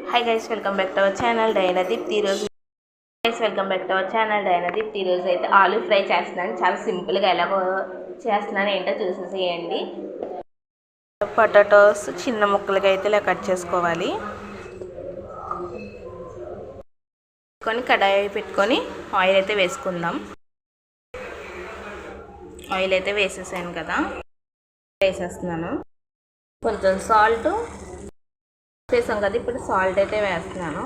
Hi guys, welcome back to our channel Dinadeep. ఈరోజు ఈరోజు అయితే ఆలూ ఫ్రై చేస్తున్నాను. చాలా సింపుల్గా ఎలాగో చేస్తున్నాను ఏంటో చూసేసేయండి. పొటాటోస్ చిన్న ముక్కలుగా అయితే ఇలా కట్ చేసుకోవాలి. కడాయి పెట్టుకొని ఆయిల్ అయితే వేసుకుందాం. ఆయిల్ అయితే వేసేసాను కదా, వేసేస్తున్నాను. కొంచెం సాల్ట్ వేసాం కదా, ఇప్పుడు సాల్ట్ అయితే వేస్తున్నాను.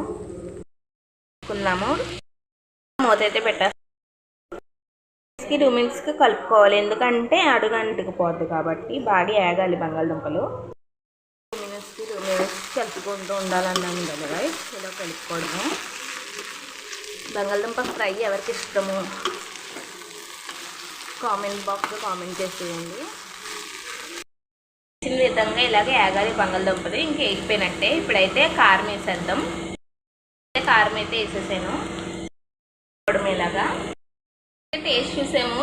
మూత అయితే పెట్టేస్తాను. 2 మినిట్స్కి కలుపుకోవాలి, ఎందుకంటే అడుగు అంటుకుపోద్ది కాబట్టి. బాగా ఏగాలి బంగాళదుంపలు. 2 మినిట్స్ కలుపుకుంటూ ఉండాలన్నాను కదా, ఇలా కలుపుకోవడము. బంగాళదుంప ఫ్రై ఎవరికి ఇష్టము కామెంట్ బాక్స్లో కామెంట్ చేసేయండి. చిన్న విధంగా ఇలాగే ఏగాలి బంగాళదుంపలు. ఇంక వేగిపోయినట్టే. ఇప్పుడైతే కారం వేసేద్దాం. కారం అయితే వేసేసాను. ఇలాగా టేస్ట్ చూసాము,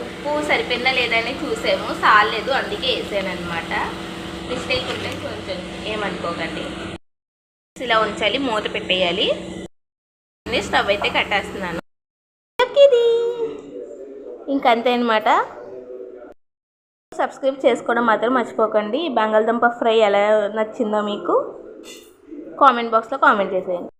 ఉప్పు సరిపోయిందా లేదని చూసాము, సాలేదు, అందుకే వేసాను అనమాట. మిస్టేక్ ఉంటే కొంచెం ఏమనుకోకండి. ఇలా ఉంచాలి, మూత పెట్టేయాలి. స్టవ్ అయితే కట్టేస్తున్నాను. ఇంకంతే అనమాట. సబ్స్క్రైబ్ చేసుకోవడం మాత్రం మర్చిపోకండి. బంగాళదుంప ఫ్రై ఎలా నచ్చిందో మీకు కామెంట్ బాక్స్లో కామెంట్ చేసేయండి.